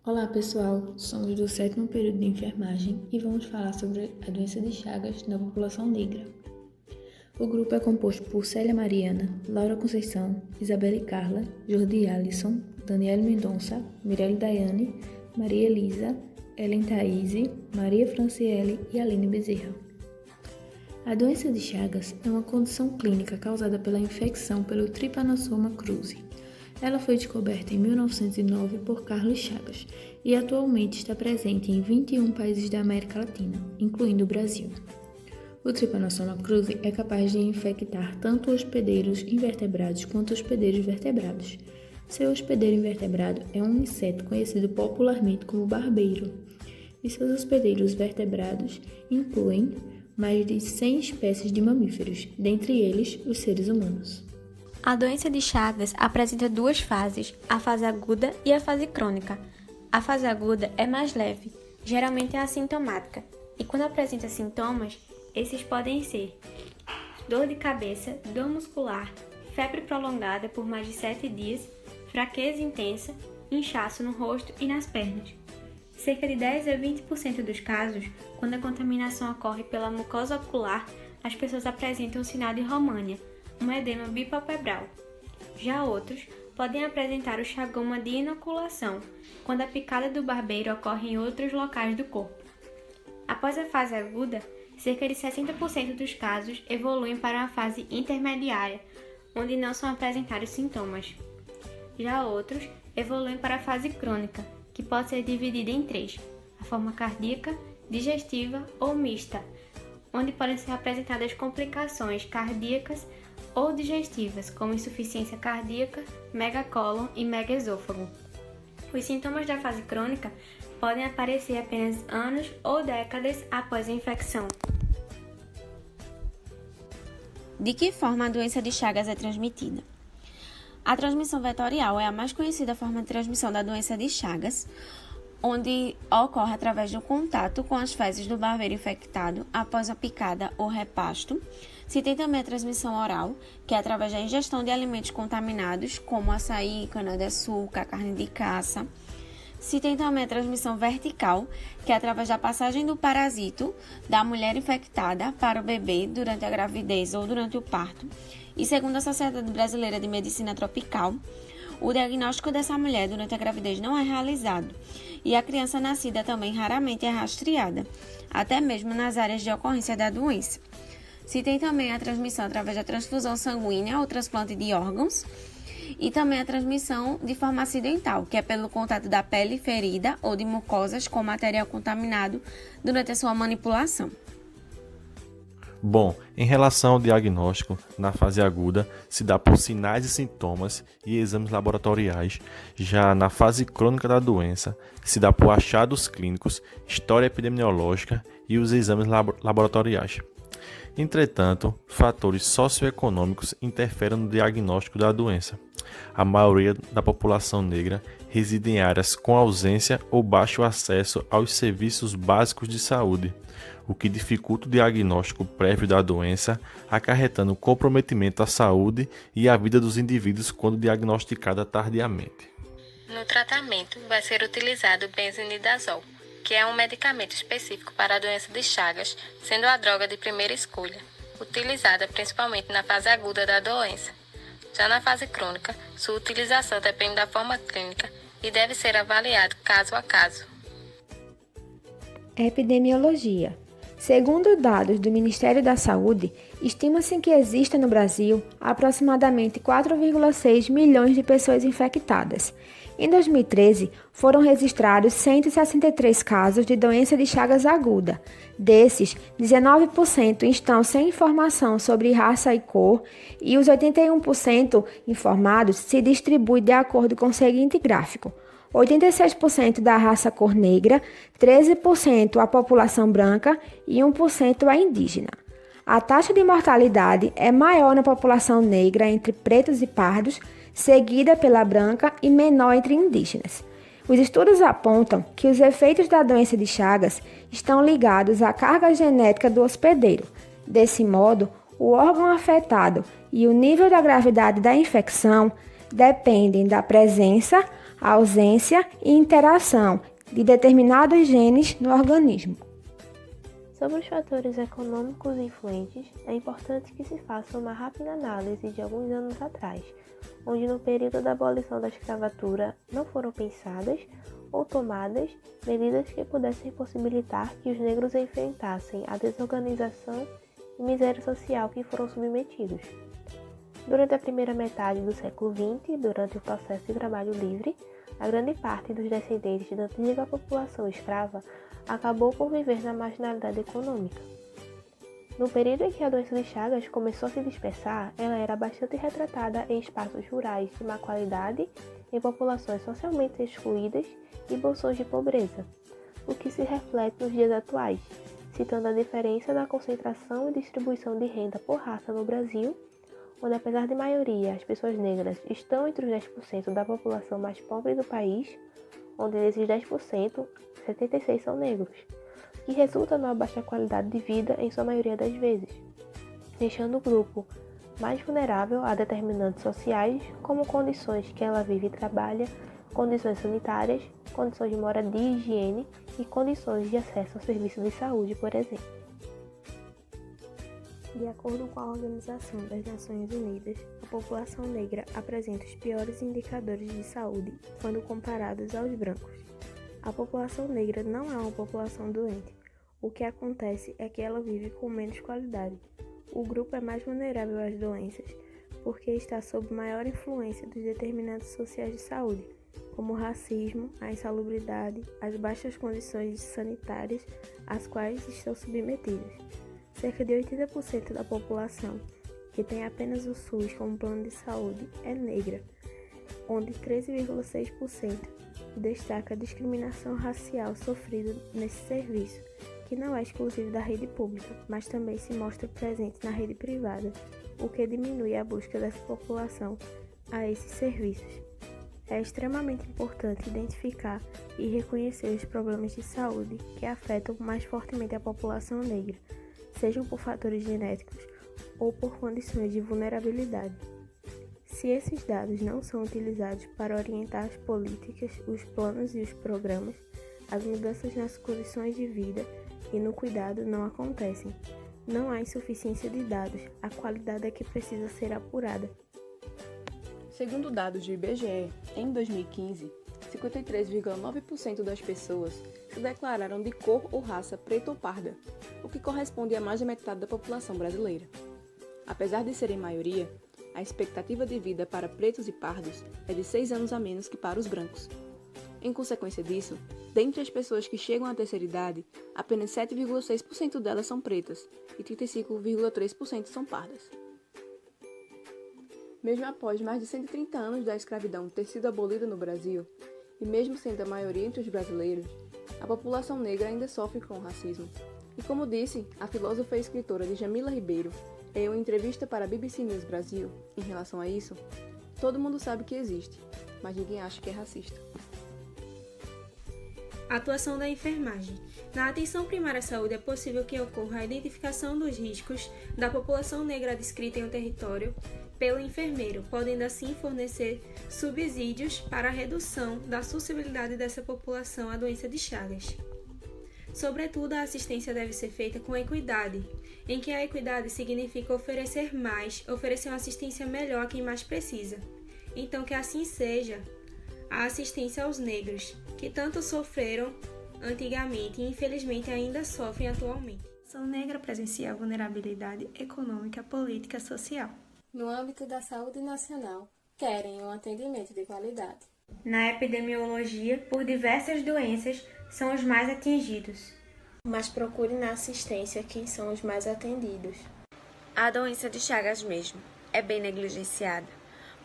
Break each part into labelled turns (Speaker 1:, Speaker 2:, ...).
Speaker 1: Olá pessoal, somos do 7º período de enfermagem e vamos falar sobre a doença de Chagas na população negra. O grupo é composto por Célia Mariana, Laura Conceição, Isabelle Carla, Jordi Alisson, Daniele Mendonça, Mirelle Daiane, Maria Elisa, Ellen Thaise, Maria Franciele e Aline Bezerra. A doença de Chagas é uma condição clínica causada pela infecção pelo Trypanosoma cruzi. Ela foi descoberta em 1909 por Carlos Chagas e atualmente está presente em 21 países da América Latina, incluindo o Brasil. O Trypanosoma cruzi é capaz de infectar tanto hospedeiros invertebrados quanto hospedeiros vertebrados. Seu hospedeiro invertebrado é um inseto conhecido popularmente como barbeiro, e seus hospedeiros vertebrados incluem mais de 100 espécies de mamíferos, dentre eles os seres humanos.
Speaker 2: A doença de Chagas apresenta duas fases, a fase aguda e a fase crônica. A fase aguda é mais leve, geralmente é assintomática, e quando apresenta sintomas, esses podem ser dor de cabeça, dor muscular, febre prolongada por mais de 7 dias, fraqueza intensa, inchaço no rosto e nas pernas. Cerca de 10 a 20% dos casos, quando a contaminação ocorre pela mucosa ocular, as pessoas apresentam o sinal de România, um edema bipalpebral. Já outros podem apresentar o chagoma de inoculação, quando a picada do barbeiro ocorre em outros locais do corpo. Após a fase aguda, cerca de 60% dos casos evoluem para a fase intermediária, onde não são apresentados sintomas. Já outros evoluem para a fase crônica, que pode ser dividida em 3, a forma cardíaca, digestiva ou mista, onde podem ser apresentadas complicações cardíacas ou digestivas, como insuficiência cardíaca, megacólon e megaesôfago. Os sintomas da fase crônica podem aparecer apenas anos ou décadas após a infecção. De que forma a doença de Chagas é transmitida? A transmissão vetorial é a mais conhecida forma de transmissão da doença de Chagas, onde ocorre através do contato com as fezes do barbeiro infectado após a picada ou repasto. Se tem também a transmissão oral, que é através da ingestão de alimentos contaminados, como açaí, cana-de-açúcar, carne de caça. Se tem também a transmissão vertical, que é através da passagem do parasito da mulher infectada para o bebê durante a gravidez ou durante o parto. E segundo a Sociedade Brasileira de Medicina Tropical, o diagnóstico dessa mulher durante a gravidez não é realizado e a criança nascida também raramente é rastreada, até mesmo nas áreas de ocorrência da doença. Se tem também a transmissão através da transfusão sanguínea ou transplante de órgãos e também a transmissão de forma acidental, que é pelo contato da pele ferida ou de mucosas com material contaminado durante a sua manipulação.
Speaker 3: Bom, em relação ao diagnóstico, na fase aguda, se dá por sinais e sintomas e exames laboratoriais. Já na fase crônica da doença, se dá por achados clínicos, história epidemiológica e os exames laboratoriais. Entretanto, fatores socioeconômicos interferem no diagnóstico da doença. A maioria da população negra reside em áreas com ausência ou baixo acesso aos serviços básicos de saúde, o que dificulta o diagnóstico prévio da doença, acarretando comprometimento à saúde e à vida dos indivíduos quando diagnosticada tardiamente.
Speaker 4: No tratamento, vai ser utilizado o benzimidazol, que é um medicamento específico para a doença de Chagas, sendo a droga de primeira escolha, utilizada principalmente na fase aguda da doença. Já na fase crônica, sua utilização depende da forma clínica e deve ser avaliado caso a caso.
Speaker 5: Epidemiologia. Segundo dados do Ministério da Saúde, estima-se que exista no Brasil aproximadamente 4,6 milhões de pessoas infectadas. Em 2013, foram registrados 163 casos de doença de Chagas aguda. Desses, 19% estão sem informação sobre raça e cor e os 81% informados se distribuem de acordo com o seguinte gráfico: 86% da raça cor negra, 13% a população branca e 1% a indígena. A taxa de mortalidade é maior na população negra entre pretos e pardos, seguida pela branca e menor entre indígenas. Os estudos apontam que os efeitos da doença de Chagas estão ligados à carga genética do hospedeiro. Desse modo, o órgão afetado e o nível da gravidade da infecção dependem da presença, ausência e interação de determinados genes no organismo.
Speaker 2: Sobre os fatores econômicos influentes, é importante que se faça uma rápida análise de alguns anos atrás, onde no período da abolição da escravatura não foram pensadas ou tomadas medidas que pudessem possibilitar que os negros enfrentassem a desorganização e miséria social que foram submetidos. Durante a primeira metade do século XX, durante o processo de trabalho livre, a grande parte dos descendentes da antiga população escrava acabou por viver na marginalidade econômica. No período em que a doença de Chagas começou a se dispersar, ela era bastante retratada em espaços rurais de má qualidade, em populações socialmente excluídas e bolsões de pobreza, o que se reflete nos dias atuais, citando a diferença na concentração e distribuição de renda por raça no Brasil, onde apesar de maioria, as pessoas negras estão entre os 10% da população mais pobre do país, onde desses 10%, 76 são negros, que resulta numa baixa qualidade de vida em sua maioria das vezes, deixando o grupo mais vulnerável a determinantes sociais, como condições que ela vive e trabalha, condições sanitárias, condições de moradia e higiene e condições de acesso ao serviço de saúde, por exemplo. De acordo com a Organização das Nações Unidas, a população negra apresenta os piores indicadores de saúde quando comparados aos brancos. A população negra não é uma população doente. O que acontece é que ela vive com menos qualidade. O grupo é mais vulnerável às doenças porque está sob maior influência dos determinantes sociais de saúde, como o racismo, a insalubridade, as baixas condições sanitárias às quais estão submetidas. Cerca de 80% da população, que tem apenas o SUS como plano de saúde, é negra, onde 13,6% destaca a discriminação racial sofrida nesse serviço, que não é exclusivo da rede pública, mas também se mostra presente na rede privada, o que diminui a busca dessa população a esses serviços. É extremamente importante identificar e reconhecer os problemas de saúde que afetam mais fortemente a população negra, sejam por fatores genéticos ou por condições de vulnerabilidade. Se esses dados não são utilizados para orientar as políticas, os planos e os programas, as mudanças nas condições de vida e no cuidado não acontecem. Não há insuficiência de dados, a qualidade é que precisa ser apurada.
Speaker 6: Segundo dados do IBGE, em 2015, 53,9% das pessoas se declararam de cor ou raça preta ou parda, o que corresponde a mais de metade da população brasileira. Apesar de serem maioria, a expectativa de vida para pretos e pardos é de 6 anos a menos que para os brancos. Em consequência disso, dentre as pessoas que chegam à terceira idade, apenas 7,6% delas são pretas e 35,3% são pardas. Mesmo após mais de 130 anos da escravidão ter sido abolida no Brasil, e mesmo sendo a maioria entre os brasileiros, a população negra ainda sofre com o racismo. E como disse a filósofa e escritora Djamila Ribeiro em uma entrevista para a BBC News Brasil em relação a isso, todo mundo sabe que existe, mas ninguém acha que é racista.
Speaker 7: Atuação da enfermagem. Na atenção primária à saúde é possível que ocorra a identificação dos riscos da população negra descrita em um território pelo enfermeiro, podendo assim fornecer subsídios para a redução da suscetibilidade dessa população à doença de Chagas. Sobretudo, a assistência deve ser feita com equidade, em que a equidade significa oferecer mais, oferecer uma assistência melhor a quem mais precisa. Então, que assim seja, a assistência aos negros, que tanto sofreram antigamente e infelizmente ainda sofrem atualmente. A população negra presencia a vulnerabilidade econômica, política e social.
Speaker 4: No âmbito da saúde nacional, querem um atendimento de qualidade.
Speaker 7: Na epidemiologia, por diversas doenças, são os mais atingidos.
Speaker 2: Mas procure na assistência quem são os mais atendidos.
Speaker 8: A doença de Chagas mesmo é bem negligenciada.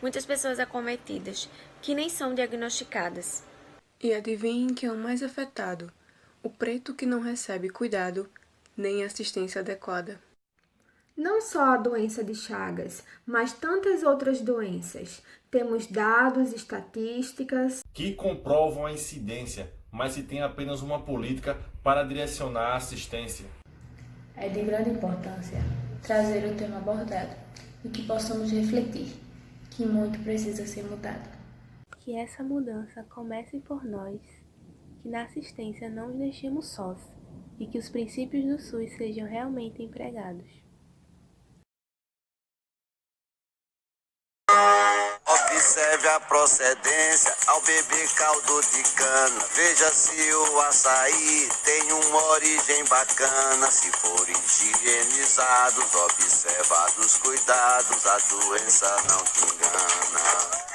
Speaker 8: Muitas pessoas acometidas que nem são diagnosticadas.
Speaker 6: E adivinhem quem é o mais afetado? O preto que não recebe cuidado nem assistência adequada.
Speaker 5: Não só a doença de Chagas, mas tantas outras doenças. Temos dados, estatísticas
Speaker 3: que comprovam a incidência, mas se tem apenas uma política para direcionar a assistência.
Speaker 1: É de grande importância trazer o tema abordado e que possamos refletir que muito precisa ser mudado.
Speaker 9: Que essa mudança comece por nós, que na assistência não nos deixemos sós e que os princípios do SUS sejam realmente empregados.
Speaker 10: Observe a procedência ao beber caldo de cana. Veja se o açaí tem uma origem bacana. Se forem higienizados, observados cuidados, a doença não te engana.